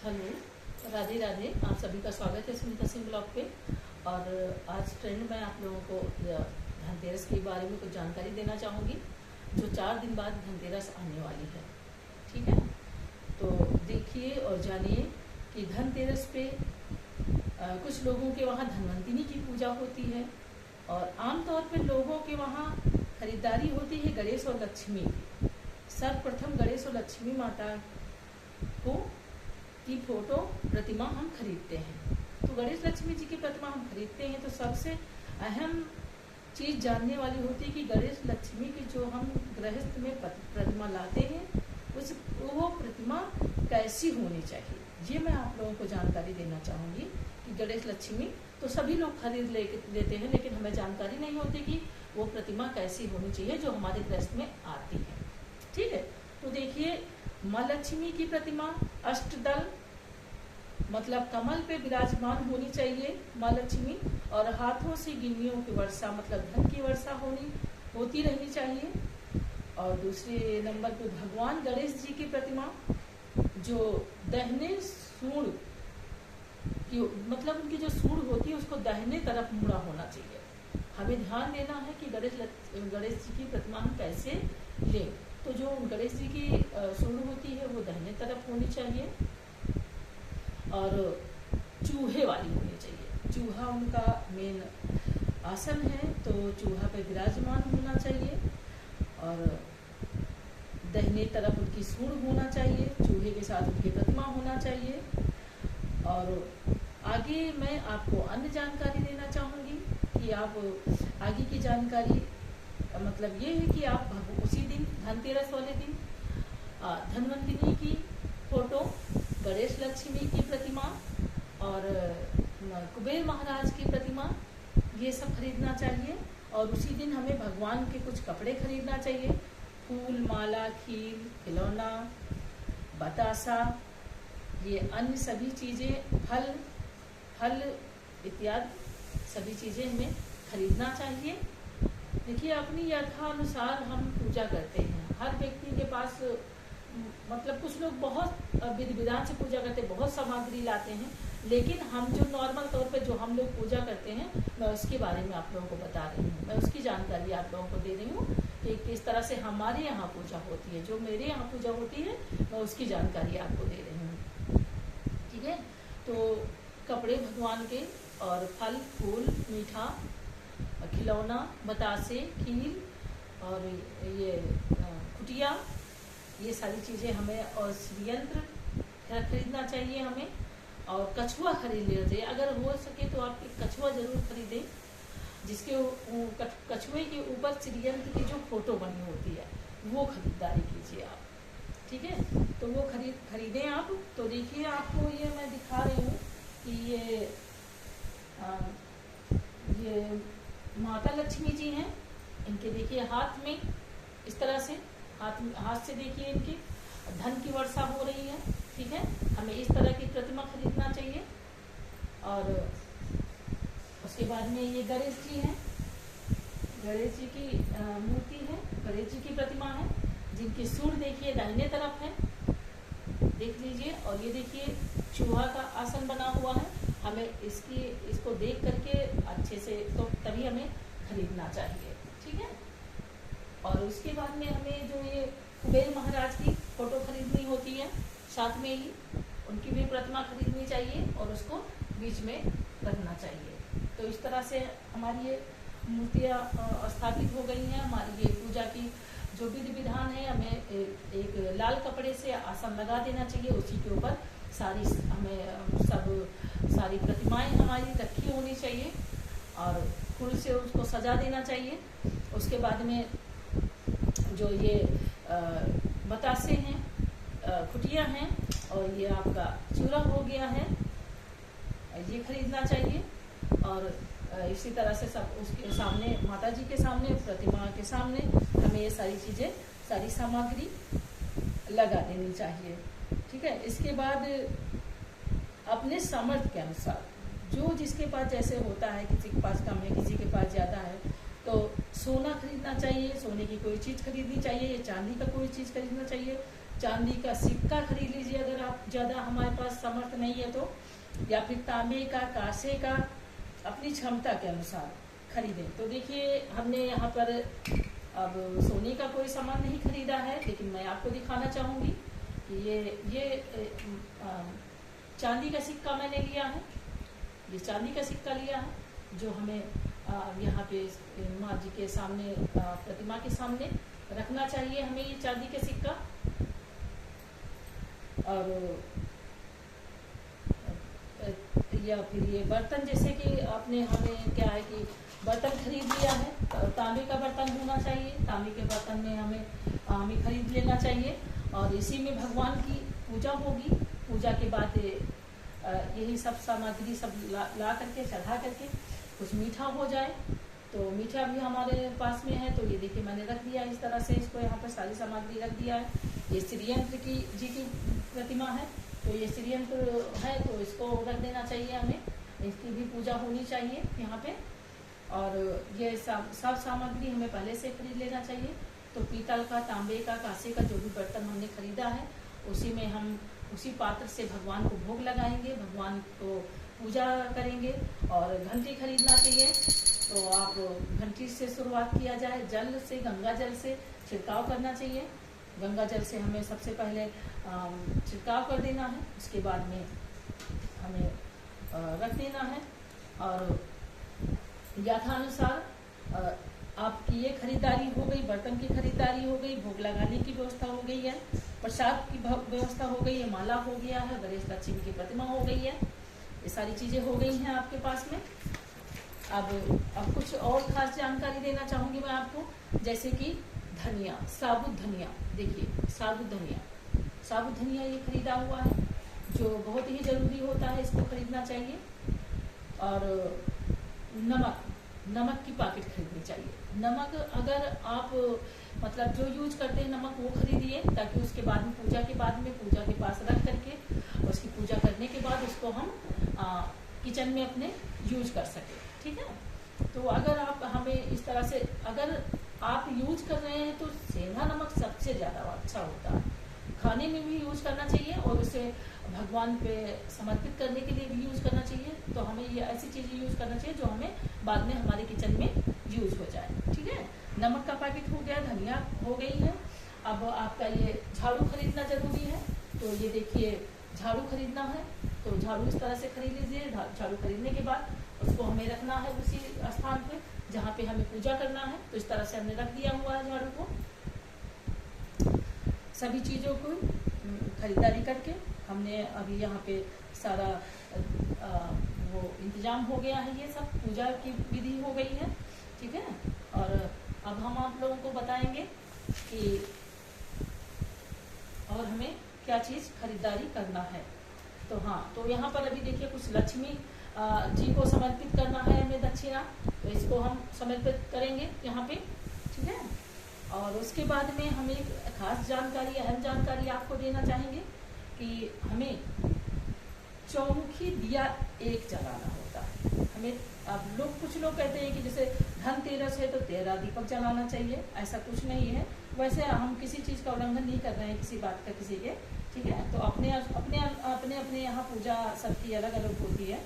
Hello, Radhe Radhe. आप सभी का स्वागत है सुनीता सिंह ब्लॉग पे। और आज फ्रेंड मैं आप लोगों को धनतेरस के बारे में कुछ जानकारी देना चाहूँगी, जो 4 दिन बाद धनतेरस आने वाली है। ठीक है, तो देखिए और जानिए कि धनतेरस पे कुछ लोगों के वहाँ धनवंतिनी की पूजा होती है और आमतौर पे लोगों के वहाँ खरीदारी होती है गणेश और लक्ष्मी की। सर्वप्रथम गणेश और लक्ष्मी माता की फोटो प्रतिमा हम खरीदते हैं। तो गणेश लक्ष्मी जी की प्रतिमा हम खरीदते हैं तो सबसे अहम चीज़ जानने वाली होती है कि गणेश लक्ष्मी की जो हम गृहस्थ में प्रतिमा लाते हैं वो प्रतिमा कैसी होनी चाहिए, ये मैं आप लोगों को जानकारी देना चाहूँगी। कि गणेश लक्ष्मी तो सभी लोग खरीद लेते हैं, लेकिन हमें जानकारी नहीं होती कि वो प्रतिमा कैसी होनी चाहिए जो हमारे गृहस्थ में आती है। ठीक है, तो देखिए, माँ लक्ष्मी की प्रतिमा अष्टदल मतलब कमल पे विराजमान होनी चाहिए माँ लक्ष्मी, और हाथों से गिन्नियों की वर्षा मतलब धन की वर्षा होती रहनी चाहिए। और दूसरे नंबर पे भगवान गणेश जी की प्रतिमा जो दाहिने सूंड की मतलब उनकी जो सूंड होती है उसको दाहिने तरफ मुड़ा होना चाहिए। हमें ध्यान देना है कि गणेश जी की प्रतिमा हम कैसे लें। तो जो गणेश जी की सूंड होती है वो दाहिने तरफ होनी चाहिए और चूहे वाली होनी चाहिए। चूहा उनका मेन आसन है, तो चूहा पे विराजमान होना चाहिए और दाहिने तरफ उनकी सूंड होना चाहिए, चूहे के साथ उनकी प्रतिमा होना चाहिए। और आगे मैं आपको अन्य जानकारी देना चाहूँगी कि आप आगे की जानकारी मतलब ये है कि आप उसी दिन धनतेरस वाले दिन धनवंतिनी की फोटो, गणेश लक्ष्मी की प्रतिमा और कुबेर महाराज की प्रतिमा ये सब खरीदना चाहिए। और उसी दिन हमें भगवान के कुछ कपड़े खरीदना चाहिए, फूल, माला, खीर, खिलौना, बतासा, ये अन्य सभी चीज़ें, फल इत्यादि सभी चीज़ें हमें खरीदना चाहिए। देखिए, अपनी यथानुसार हम पूजा करते हैं। हर व्यक्ति के पास मतलब कुछ लोग बहुत विधि विधान से पूजा करते हैं, बहुत सामग्री लाते हैं, लेकिन हम जो नॉर्मल तौर पे जो हम लोग पूजा करते हैं मैं उसके बारे में आप लोगों को बता रही हूँ। मैं उसकी जानकारी आप लोगों को दे रही हूँ कि किस तरह से हमारे यहाँ पूजा होती है। जो मेरे यहाँ पूजा होती है मैं उसकी जानकारी आपको दे रही हूँ। ठीक है, तो कपड़े भगवान के और फल, फूल, मीठा, खिलौना, बतासे, खीर और ये कुटिया, ये सारी चीज़ें हमें, और श्रीयंत्र खरीदना चाहिए हमें, और कछुआ खरीद लेना चाहिए। अगर हो सके तो आप एक कछुआ जरूर खरीदें, जिसके कछुए के ऊपर श्रीयंत्र की जो फोटो बनी होती है वो खरीदारी कीजिए आप। ठीक है, तो वो खरीदें आप। तो देखिए, आपको ये मैं दिखा रही हूँ कि ये माता लक्ष्मी जी हैं। इनके देखिए हाथ में इस तरह से हाथ से देखिए इनके धन की वर्षा हो रही है। ठीक है, हमें इस तरह की प्रतिमा खरीदना चाहिए। और उसके बाद में ये गणेश जी हैं, गणेश जी की मूर्ति है, गणेश जी की प्रतिमा है, जिनकी सूंड देखिए दाहिने तरफ है, देख लीजिए। और ये देखिए चूहा का आसन बना हुआ है। हमें इसको देख करके अच्छे से तो तभी हमें खरीदना चाहिए। ठीक है, और उसके बाद में हमें जो ये कुबेर महाराज की फोटो खरीदनी होती है, साथ में ही उनकी भी प्रतिमा खरीदनी चाहिए और उसको बीच में रखना चाहिए। तो इस तरह से हमारी ये मूर्तियाँ स्थापित हो गई हैं। हमारी ये पूजा की जो विधि विधान है, हमें एक लाल कपड़े से आसन लगा देना चाहिए, उसी के ऊपर सारी प्रतिमाएं हमारी रखी होनी चाहिए और फूल से उसको सजा देना चाहिए। उसके बाद में जो ये बतासे हैं, खुटियाँ हैं और ये आपका चूरा हो गया है, ये खरीदना चाहिए। और इसी तरह से सब उसके सामने, माता जी के सामने, प्रतिमा के सामने हमें ये सारी चीज़ें, सारी सामग्री लगा देनी चाहिए। ठीक है, इसके बाद अपने सामर्थ्य के अनुसार जो जिसके पास जैसे होता है, किसी के पास कम है, किसी के पास ज़्यादा है, तो सोना खरीदना चाहिए, सोने की कोई चीज़ खरीदनी चाहिए या चांदी का कोई चीज़ खरीदना चाहिए। चांदी का सिक्का खरीद लीजिए अगर आप ज़्यादा हमारे पास सामर्थ्य नहीं है तो, या फिर तांबे का, कांसे का, अपनी क्षमता के अनुसार खरीदें। तो देखिए हमने यहाँ पर अब सोने का कोई सामान नहीं खरीदा है, लेकिन मैं आपको दिखाना चाहूँगी कि ये चांदी का सिक्का मैंने लिया है। ये चांदी का सिक्का लिया है जो हमें यहाँ पे माँ जी के सामने, प्रतिमा के सामने रखना चाहिए हमें ये चांदी का सिक्का। और या फिर ये बर्तन, जैसे कि आपने हमें क्या है कि बर्तन खरीद लिया है, तांबे का बर्तन होना चाहिए, तांबे के बर्तन में हमें खरीद लेना चाहिए और इसी में भगवान की पूजा होगी। पूजा के बाद यही सब सामग्री सब ला करके चढ़ा करके कुछ मीठा हो जाए। तो मीठा भी हमारे पास में है, तो ये देखिए मैंने रख दिया इस तरह से, इसको यहाँ पर सारी सामग्री रख दिया है। ये श्रीयंत्र की जी की प्रतिमा है, तो ये श्रीयंत्र है तो इसको रख देना चाहिए हमें, इसकी भी पूजा होनी चाहिए यहाँ पे। और ये सब सामग्री हमें पहले से खरीद लेना चाहिए। तो पीतल का, तांबे का, कांसे का जो भी बर्तन हमने खरीदा है उसी में हम उसी पात्र से भगवान को भोग लगाएंगे, भगवान को पूजा करेंगे। और घंटी खरीदना चाहिए, तो आप घंटी से शुरुआत किया जाए। जल से, गंगा जल से छिड़काव करना चाहिए। गंगा जल से हमें सबसे पहले छिड़काव कर देना है, उसके बाद में हमें रख देना है। और यथानुसार आपकी ये खरीदारी हो गई, बर्तन की खरीदारी हो गई, भोग लगाने की व्यवस्था हो गई है, प्रसाद की व्यवस्था हो गई है, माला हो गया है, गणेश लक्ष्मी की प्रतिमा हो गई है, ये सारी चीजें हो गई हैं आपके पास में। अब कुछ और खास जानकारी देना चाहूंगी मैं आपको, जैसे कि धनिया, साबुत धनिया। देखिए साबुत धनिया ये खरीदा हुआ है जो बहुत ही जरूरी होता है, इसको खरीदना चाहिए। और नमक की पैकेट खरीदनी चाहिए। नमक अगर आप मतलब जो यूज करते हैं नमक वो खरीदिए, ताकि उसके बाद में पूजा के पास रख करके उसकी पूजा करने के बाद उसको हम किचन में अपने यूज कर सके। ठीक है, तो अगर आप हमें इस तरह से अगर आप यूज कर रहे हैं तो सेंधा नमक सबसे ज्यादा अच्छा होता है, खाने में भी यूज करना चाहिए और उसे भगवान पे समर्पित करने के लिए भी यूज करना चाहिए। तो हमें ये ऐसी चीजें यूज करना चाहिए जो हमें बाद में हमारे किचन में यूज हो जाए। ठीक है, नमक का पैकेट हो गया, धनिया हो गई है। अब आपका ये झाड़ू खरीदना जरूरी है, तो ये देखिए झाड़ू खरीदना है, तो झाड़ू इस तरह से खरीद लीजिए। झाड़ू खरीदने के बाद उसको हमें रखना है उसी स्थान पे जहाँ पे हमें पूजा करना है, तो इस तरह से हमने रख दिया हुआ है झाड़ू को। सभी चीजों को खरीदारी करके हमने अभी यहाँ पे सारा वो इंतजाम हो गया है, ये सब पूजा की विधि हो गई है। ठीक है, और अब हम आप लोगों को बताएंगे कि और हमें क्या चीज खरीदारी करना है। तो हाँ, तो यहाँ पर अभी देखिए कुछ लक्ष्मी जी को समर्पित करना है हमें दक्षिणा, तो इसको हम समर्पित करेंगे यहाँ पे। ठीक है, और उसके बाद में हम एक खास जानकारी, अहम जानकारी आपको देना चाहेंगे कि हमें चौमुखी दिया एक जलाना होता है। हमें अब कुछ लोग कहते हैं कि जैसे धनतेरस है तो 13 दीपक जलाना चाहिए, ऐसा कुछ नहीं है। वैसे हम किसी चीज का उल्लंघन नहीं कर रहे हैं, किसी बात का किसी के। ठीक है, तो अपने अपने अपने यहाँ पूजा सबकी अलग अलग होती है,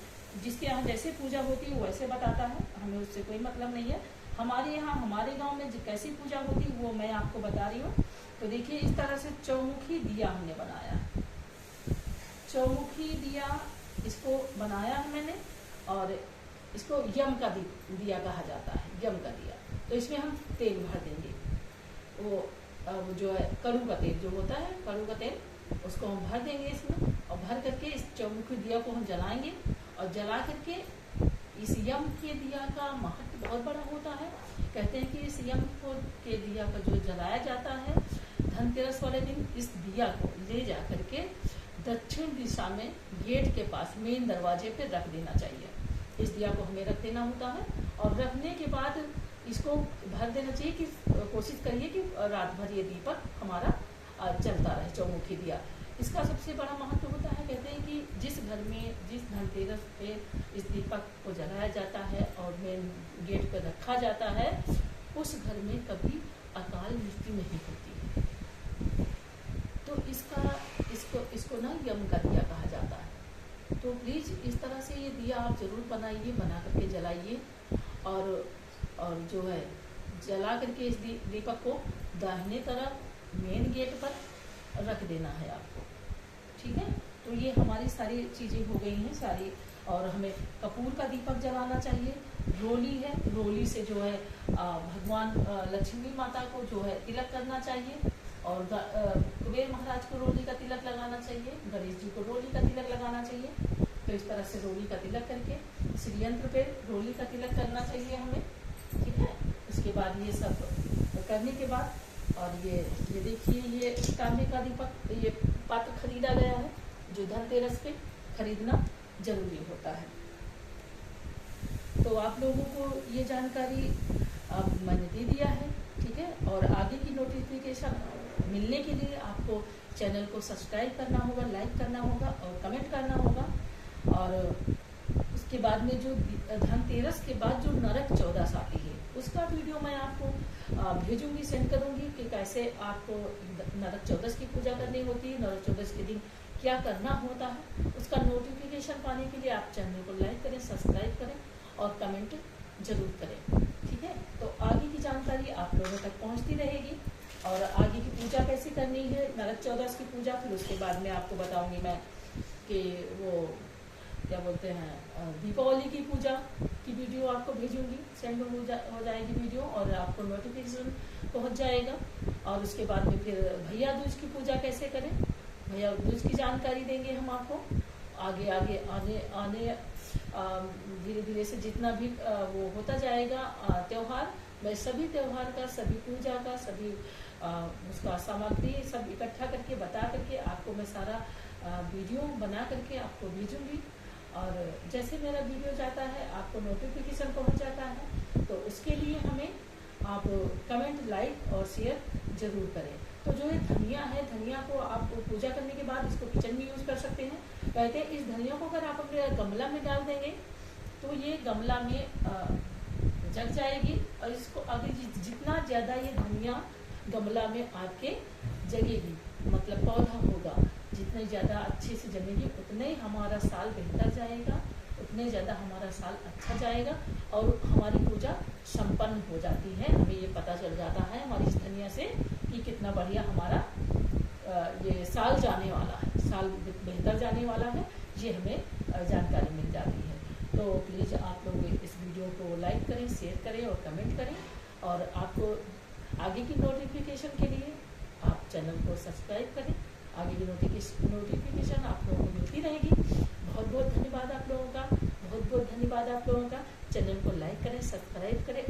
जिसके यहाँ जैसे पूजा होती है वो वैसे बताता है, हमें उससे कोई मतलब नहीं है। हमारे यहाँ हमारे गांव में कैसी पूजा होती है वो मैं आपको बता रही हूँ। तो देखिए इस तरह से चौमुखी दिया हमने बनाया, चौमुखी दिया इसको बनाया है मैंने, और इसको यम का दिया कहा जाता है, यम का दिया। तो इसमें हम तेल भर देंगे, वो जो है कड़ू का तेल जो होता है, कड़ू का तेल, उसको हम भर देंगे इसमें। और भर करके इस चौमुखी दिया को हम जलाएंगे, और जला करके इस यम के दिया का महत्व बहुत बड़ा होता है। कहते हैं कि इस यम के दिया का जो जलाया जाता है धनतेरस वाले दिन, इस दिया को ले जा करके दक्षिण दिशा में गेट के पास मेन दरवाजे पे रख देना चाहिए। इस दिया को हमें रख देना होता है, और रखने के बाद इसको भर देना चाहिए कि कोशिश करिए कि रात भर ये दीपक हमारा चलता रहे, चौमुखी दिया। इसका सबसे बड़ा महत्व होता है, कहते हैं कि जिस घर में जिस धनतेरस पे इस दीपक को जलाया जाता है और मेन गेट पर रखा जाता है, उस घर में कभी अकाल मृत्यु नहीं होती है। तो इसको ना यम का दिया कहा जाता है। तो प्लीज़ इस तरह से ये दिया आप ज़रूर बनाइए, बना करके जलाइए और जो है जला करके इस दीपक को दाहिने तरफ मेन गेट पर रख देना है आपको, ठीक है। तो ये हमारी सारी चीज़ें हो गई हैं सारी। और हमें कपूर का दीपक जलाना चाहिए। रोली है, रोली से जो है भगवान लक्ष्मी माता को जो है तिलक करना चाहिए और कुबेर महाराज को रोली का तिलक लगाना चाहिए, गणेश जी को रोली का तिलक लगाना चाहिए। तो इस तरह से रोली का तिलक करके श्रीयंत्र पे रोली का तिलक करना चाहिए हमें, ठीक है। उसके बाद ये सब करने के बाद और ये देखिए ये तांबे का दीपक, ये पात्र खरीदा गया है जो धनतेरस पे खरीदना जरूरी होता है। तो आप लोगों को ये जानकारी अब मैंने दे दिया है, ठीक है। और आगे की नोटिफिकेशन मिलने के लिए आपको चैनल को सब्सक्राइब करना होगा, लाइक करना होगा और कमेंट करना होगा। और उसके बाद में जो धनतेरस के बाद जो नरक चौदस आती है उसका वीडियो मैं आपको भेजूंगी, सेंड करूंगी कि कैसे आपको नरक चौदस की पूजा करनी होती है, नरक चौदस के दिन क्या करना होता है। उसका नोटिफिकेशन पाने के लिए आप चैनल को लाइक करें, सब्सक्राइब करें और कमेंट जरूर करें, ठीक है। तो आगे की जानकारी आप लोगों तक पहुंचती रहेगी और आगे की पूजा कैसे करनी है, नरक चौदस की पूजा, फिर उसके बाद में आपको बताऊंगी मैं कि वो क्या बोलते हैं दीपावली की पूजा की वीडियो आपको भेजूंगी, सेंड हो जाएगी वीडियो और आपको नोटिफिकेशन पहुंच जाएगा। और उसके बाद में फिर भैया दूज की पूजा कैसे करें, भैया दूज की जानकारी देंगे हम आपको। आगे आगे आने धीरे धीरे से जितना भी वो होता जाएगा त्यौहार, मैं सभी त्यौहार का, सभी पूजा का, सभी उसका सामग्री सब इकट्ठा करके बता करके आपको मैं सारा वीडियो बना करके आपको भेजूंगी। और जैसे मेरा वीडियो जाता है आपको नोटिफिकेशन पहुंच जाता है, तो उसके लिए हमें आप कमेंट, लाइक और शेयर जरूर करें। तो जो ये धनिया है, धनिया को आप पूजा करने के बाद इसको किचन में यूज कर सकते हैं। कहते हैं इस धनिया को अगर आप अपने गमला में डाल देंगे तो ये गमला में जग जाएगी और इसको अगर जितना ज्यादा ये धनिया गमला में आपके जगेगी, मतलब पौधा होगा, जितने ज़्यादा अच्छे से जमेगी उतने ही हमारा साल बेहतर जाएगा, उतने ज़्यादा हमारा साल अच्छा जाएगा और हमारी पूजा संपन्न हो जाती है। हमें ये पता चल जाता है हमारी इस धनिया से कि कितना बढ़िया हमारा ये साल जाने वाला है, साल बेहतर जाने वाला है, ये हमें जानकारी मिल जाती है। तो प्लीज़ आप लोग इस वीडियो को लाइक करें, शेयर करें और कमेंट करें। और आपको आगे की नोटिफिकेशन के लिए आप चैनल को सब्सक्राइब करें, आगे की नोटिफिकेशन आप लोगों को मिलती रहेगी। बहुत बहुत धन्यवाद आप लोगों का, बहुत बहुत धन्यवाद आप लोगों का। चैनल को लाइक करें, सब्सक्राइब करें